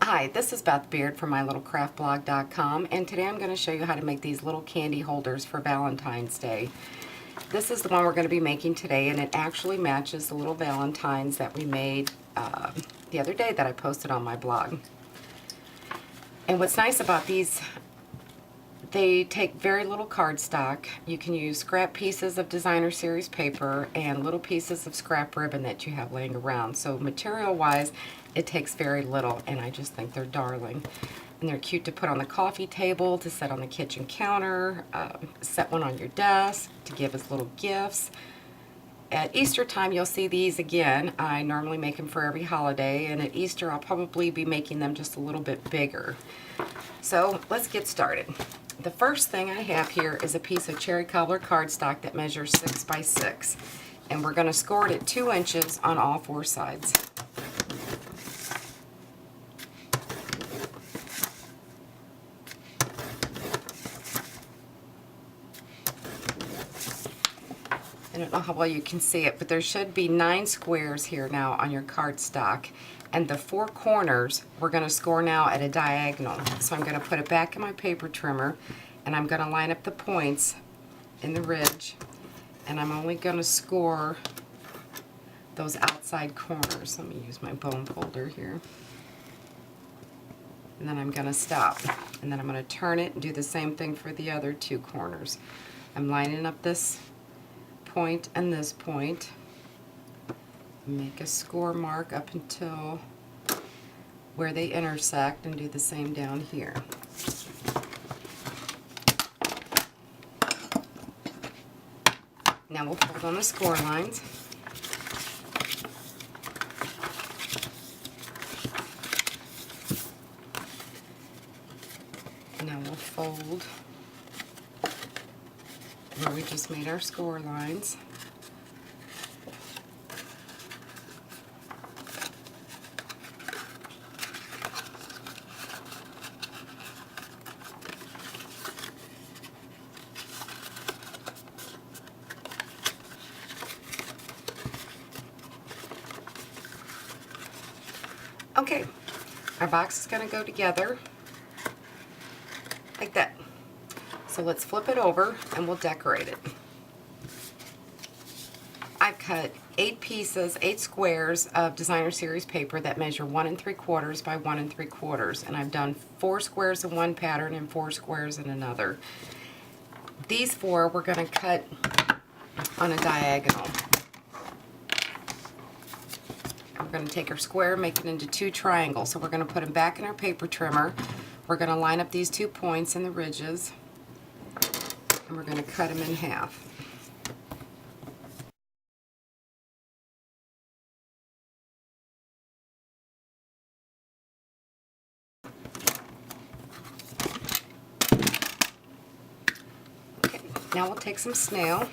Hi, this is Beth Beard from mylittlecraftblog.com, and today I'm going to show you how to make these little candy holders for Valentine's Day. This is the one we're going to be making today, and it actually matches the little Valentines that we made the other day that I posted on my blog. And what's nice about these, they take very little cardstock. You can use scrap pieces of designer series paper and little pieces of scrap ribbon that you have laying around. So material-wise, it takes very little, and I just think they're darling. And they're cute to put on the coffee table, to set on the kitchen counter, set one on your desk, to give as little gifts. At Easter time, you'll see these again. I normally make them for every holiday, and at Easter, I'll probably be making them just a little bit bigger. So let's get started. The first thing I have here is a piece of cherry cobbler cardstock that measures 6 by 6, and we're going to score it at 2 inches on all 4 sides. I don't know how well you can see it, but there should be 9 squares here now on your cardstock. And the 4 corners we're going to score now at a diagonal. So I'm going to put it back in my paper trimmer, and I'm going to line up the points in the ridge, and I'm only going to score those outside corners. Let me use my bone folder here. And then I'm going to stop. And then I'm going to turn it and do the same thing for the other 2 corners. I'm lining up this point and this point. Make a score mark up until where they intersect, and do the same down here. Now we'll fold on the score lines. Now we'll fold where we just made our score lines. Okay, our box is going to go together like that. So let's flip it over and we'll decorate it. I've cut 8 pieces, 8 squares of designer series paper that measure 1 3/4 by 1 3/4, and I've done 4 squares in one pattern and 4 squares in another. These 4 we're going to cut on a diagonal. We're going to take our square, make it into 2 triangles. So we're going to put them back in our paper trimmer. We're going to line up these 2 points in the ridges, and we're going to cut them in half. Okay, now we'll take some snail,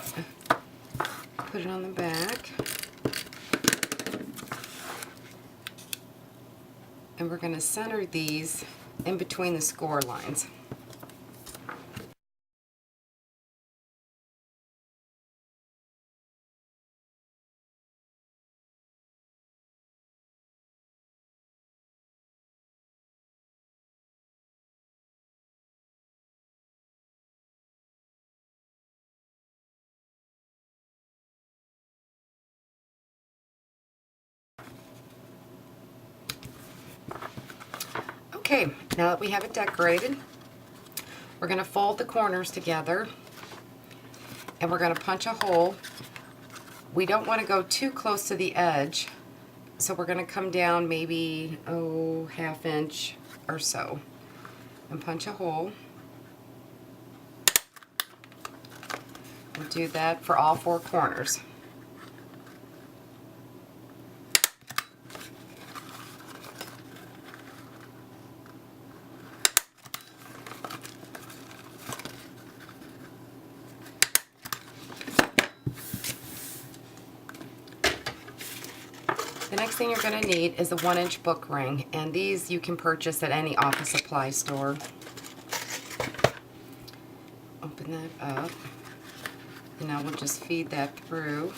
put it on the back. And we're going to center these in between the score lines. Okay, now that we have it decorated, we're going to fold the corners together, and we're going to punch a hole. We don't want to go too close to the edge, so we're going to come down maybe, ½ inch or so, and punch a hole. We'll do that for all 4 corners. The next thing you're going to need is a 1-inch book ring, and these you can purchase at any office supply store. Open that up, and now we'll just feed that through.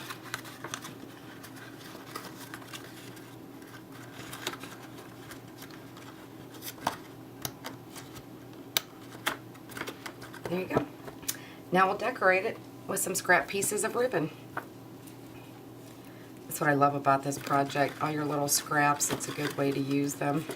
There you go. Now we'll decorate it with some scrap pieces of ribbon. That's what I love about this project. All your little scraps, it's a good way to use them.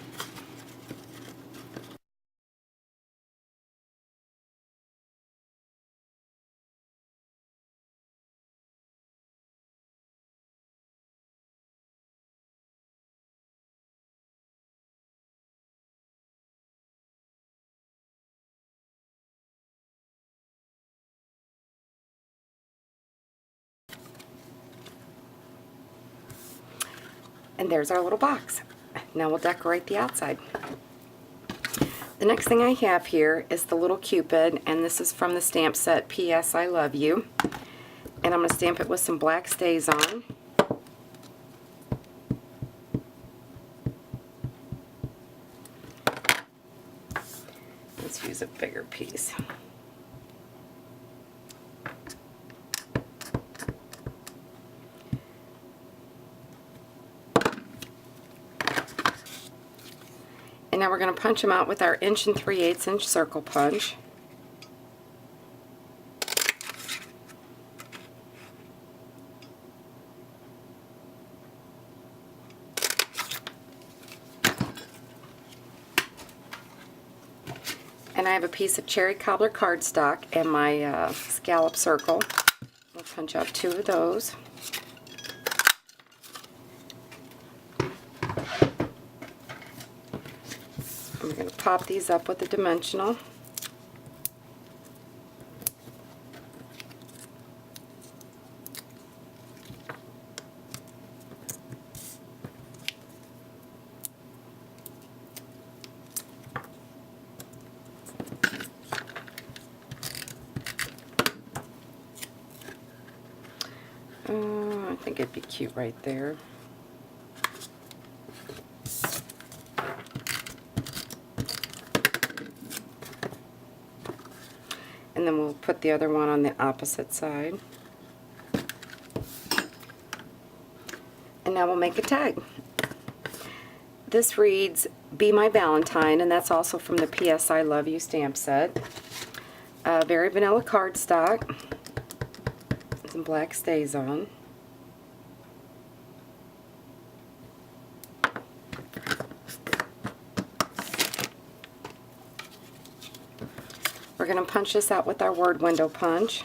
And there's our little box. Now we'll decorate the outside. The next thing I have here is the little Cupid, and this is from the stamp set P.S. I Love You. And I'm going to stamp it with some black stays on. Let's use a bigger piece. And now we're going to punch them out with our 1 3/8 inch circle punch. And I have a piece of cherry cobbler cardstock and my scallop circle. We'll punch out 2 of those. And we're going to pop these up with a dimensional. I think it'd be cute right there. And then we'll put the other one on the opposite side. And now we'll make a tag. This reads, "Be My Valentine," and that's also from the P.S. I Love You stamp set. Very vanilla cardstock. Some black stays on. We're going to punch this out with our word window punch.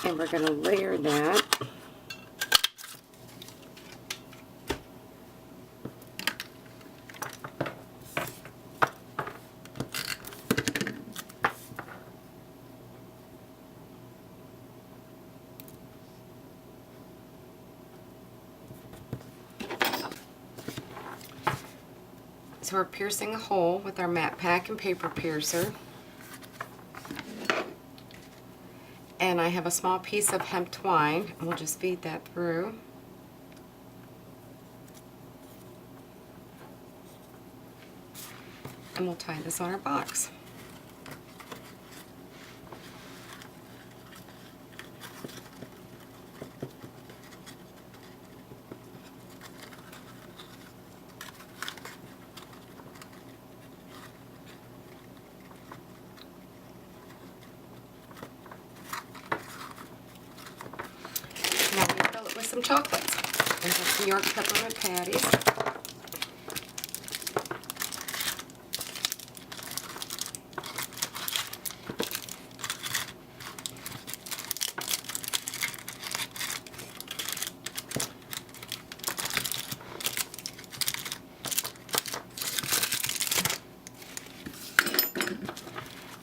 And we're going to layer that. So we're piercing a hole with our matte pack and paper piercer. And I have a small piece of hemp twine, and we'll just feed that through. And we'll tie this on our box. Now we fill it with some chocolates. I have some York peppermint patties.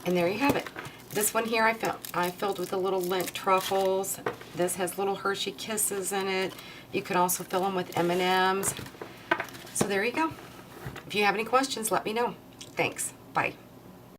And there you have it. This one here I filled with the little Lindt truffles. This has little Hershey Kisses in it. You could also fill them with M&Ms. So there you go. If you have any questions, let me know. Thanks. Bye.